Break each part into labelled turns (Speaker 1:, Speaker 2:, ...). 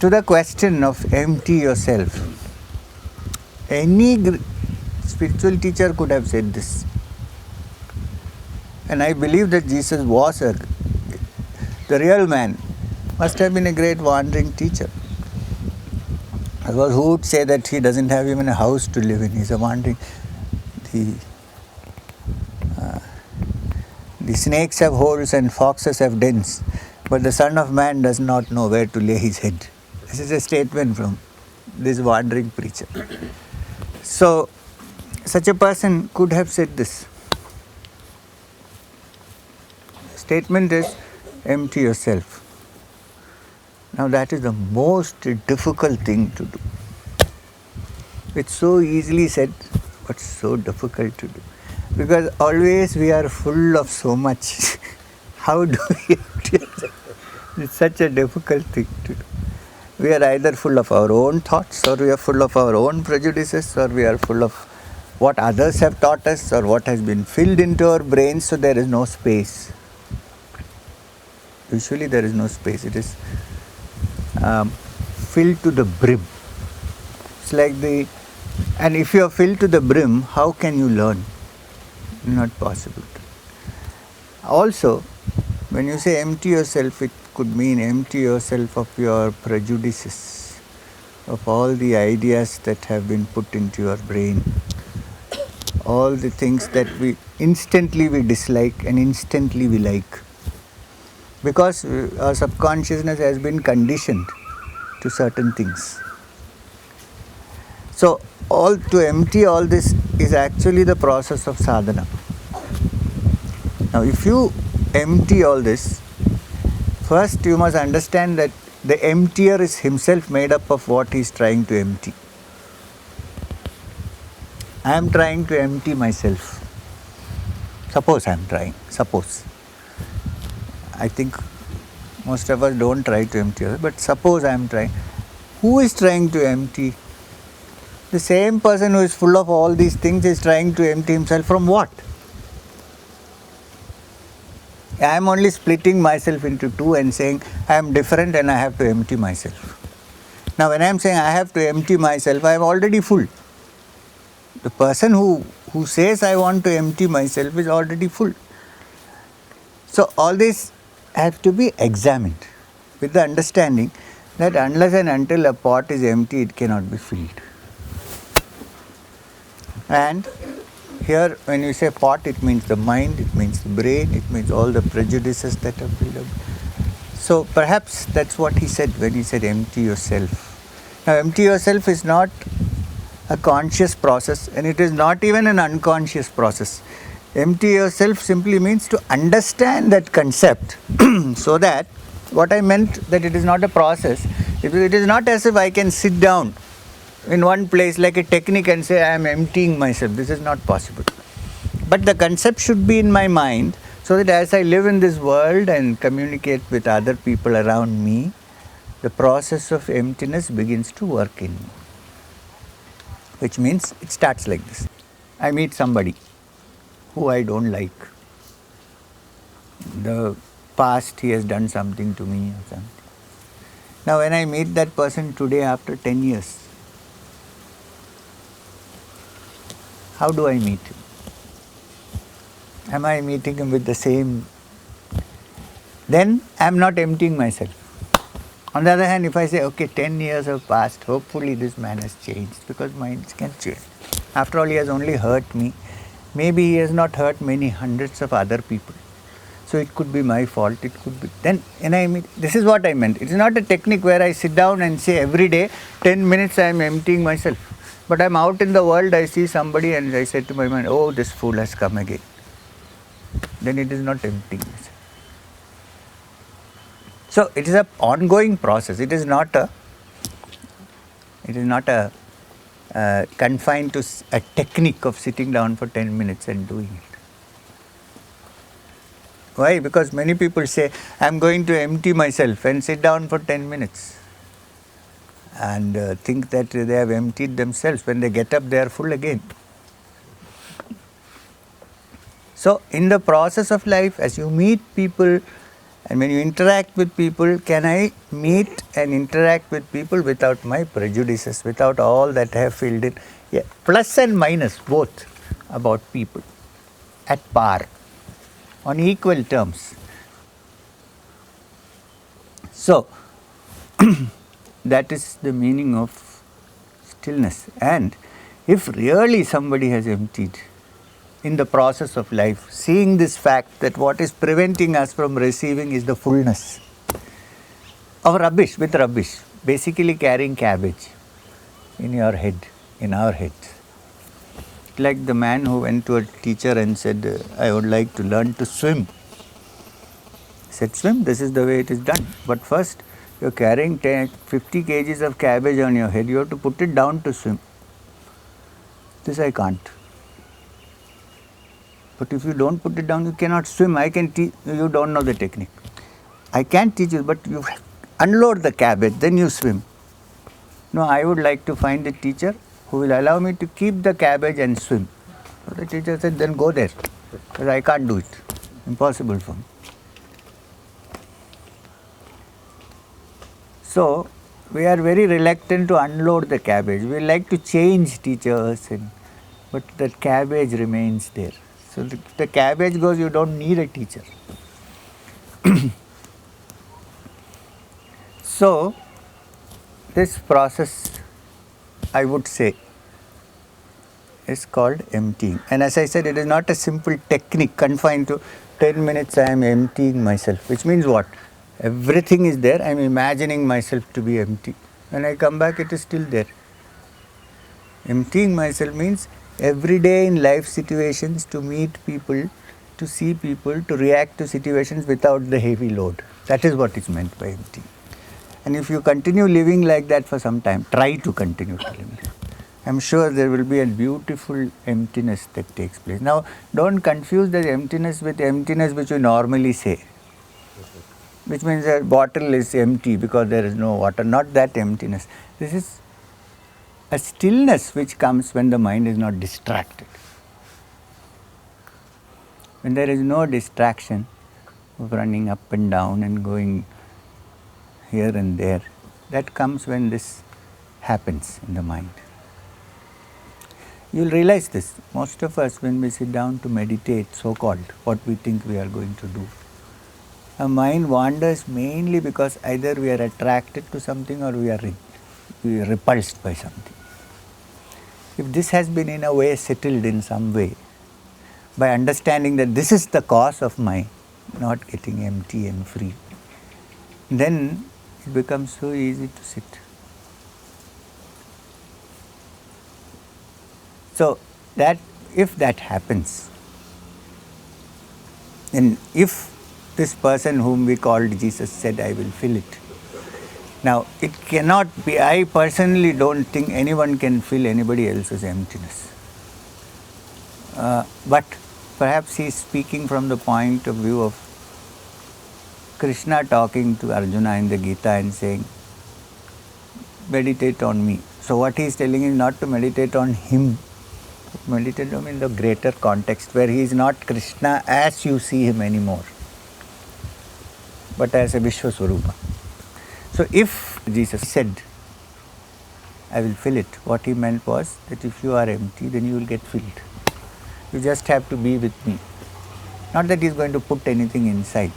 Speaker 1: to the question of empty yourself, any spiritual teacher could have said this. And I believe that Jesus was the real man, must have been a great wandering teacher. Because who would say that he doesn't have even a house to live in? He's a wandering. The snakes have holes and foxes have dens, but the Son of Man does not know where to lay his head. This is a statement from this wandering preacher. So, such a person could have said this. Statement is, empty yourself. Now that is the most difficult thing to do. It's so easily said, but so difficult to do. Because always we are full of so much. How do we empty ourselves? It's such a difficult thing to do. We are either full of our own thoughts, or we are full of our own prejudices, or we are full of what others have taught us, or what has been filled into our brains, so there is no space. Usually there is no space. It is filled to the brim. It's like and if you are filled to the brim, how can you learn? Not possible. Also, when you say empty yourself, it could mean empty yourself of your prejudices, of all the ideas that have been put into your brain, all the things that we instantly dislike and instantly we like. Because our subconsciousness has been conditioned to certain things. So, to empty all this is actually the process of sadhana. Now, if you empty all this, first you must understand that the emptier is himself made up of what he is trying to empty. I am trying to empty myself. Suppose I am trying. Suppose. I think most of us don't try to empty ourselves, but suppose I am trying. Who is trying to empty? The same person who is full of all these things is trying to empty himself from what? I am only splitting myself into two and saying I am different and I have to empty myself. Now when I am saying I have to empty myself, I am already full. The person who says I want to empty myself is already full. So all this has to be examined with the understanding that unless and until a pot is empty, it cannot be filled. And here when you say pot, it means the mind, it means the brain, it means all the prejudices that are built up. So perhaps that's what he said when he said empty yourself. Now empty yourself is not a conscious process, and it is not even an unconscious process. Empty yourself simply means to understand that concept so that what I meant that it is not a process. It is not as if I can sit down in one place like a technique and say I am emptying myself. This is not possible. But the concept should be in my mind so that as I live in this world and communicate with other people around me, the process of emptiness begins to work in me. Which means it starts like this. I meet somebody who I don't like. The past he has done something to me or something. Now when I meet that person today after 10 years, how do I meet him? Am I meeting him with the same? Then I am not emptying myself. On the other hand, if I say, okay, 10 years have passed, hopefully this man has changed, because minds can change. After all, he has only hurt me. Maybe he has not hurt many hundreds of other people. So it could be my fault, it could be. Then, this is what I meant. It is not a technique where I sit down and say every day, 10 minutes I am emptying myself. But I am out in the world, I see somebody and I say to my mind, oh, this fool has come again. Then it is not emptying myself. So it is an ongoing process. It is not confined to a technique of sitting down for 10 minutes and doing it. Why? Because many people say, I am going to empty myself and sit down for 10 minutes. And think that they have emptied themselves. When they get up, they are full again. So, in the process of life, as you meet people and when you interact with people, can I meet and interact with people without my prejudices, without all that I have filled in. Yeah, plus and minus both about people at par, on equal terms. So, that is the meaning of stillness. And if really somebody has emptied in the process of life, seeing this fact that what is preventing us from receiving is the fullness of rubbish, with rubbish, basically carrying cabbage in your head, in our heads. Like the man who went to a teacher and said, I would like to learn to swim. He said, swim, this is the way it is done. But first, you're carrying 50 kgs of cabbage on your head, you have to put it down to swim. This I can't. But if you don't put it down, you cannot swim. I can teach you, don't know the technique. I can teach you, but you unload the cabbage, then you swim. No, I would like to find a teacher who will allow me to keep the cabbage and swim. So the teacher said, then go there, because I can't do it. Impossible for me. So, we are very reluctant to unload the cabbage. We like to change teachers, but the cabbage remains there. So, the cabbage goes, you don't need a teacher. So, this process, I would say, is called emptying. And as I said, it is not a simple technique confined to 10 minutes I am emptying myself, which means what? Everything is there, I am imagining myself to be empty. When I come back, it is still there. Emptying myself means every day in life situations to meet people, to see people, to react to situations without the heavy load. That is what is meant by emptying. And if you continue living like that for some time, try to continue to live. I am sure there will be a beautiful emptiness that takes place. Now, don't confuse the emptiness with emptiness which we normally say, which means a bottle is empty because there is no water. Not that emptiness. This is a stillness which comes when the mind is not distracted. When there is no distraction of running up and down and going here and there, that comes when this happens in the mind. You will realize this. Most of us, when we sit down to meditate, so-called, what we think we are going to do, our mind wanders mainly because either we are attracted to something or we are repulsed by something. If this has been in a way settled in some way, by understanding that this is the cause of my not getting empty and free, then it becomes so easy to sit. So, that if that happens, and if this person whom we called Jesus said, I will fill it. Now, it cannot be, I personally don't think anyone can fill anybody else's emptiness. But perhaps he is speaking from the point of view of Krishna talking to Arjuna in the Gita and saying, meditate on me. So what he is telling is not to meditate on him, meditate on him in the greater context where he is not Krishna as you see him anymore, but as a Vishwaswarupa. So if Jesus said, I will fill it, what he meant was that if you are empty, then you will get filled. You just have to be with me. Not that he is going to put anything inside,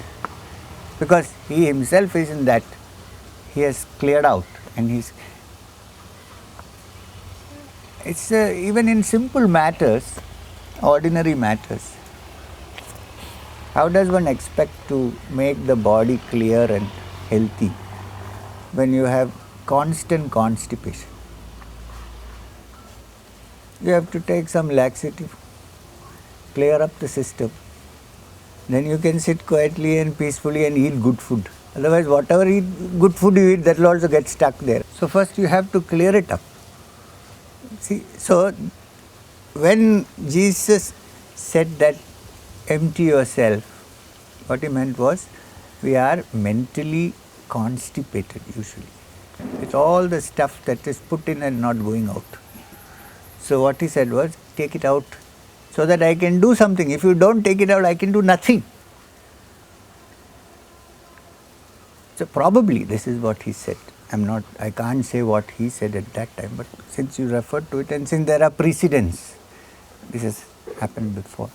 Speaker 1: because he himself is in that. He has cleared out, and it's even in simple matters, ordinary matters. How does one expect to make the body clear and healthy when you have constant constipation? You have to take some laxative, clear up the system. Then you can sit quietly and peacefully and eat good food. Otherwise, whatever good food you eat, that will also get stuck there. So first you have to clear it up. See, so when Jesus said that empty yourself, what he meant was we are mentally constipated usually. It's all the stuff that is put in and not going out. So what he said was, take it out so that I can do something. If you don't take it out, I can do nothing. So probably this is what he said. I can't say what he said at that time, but since you referred to it and since there are precedents, this has happened before.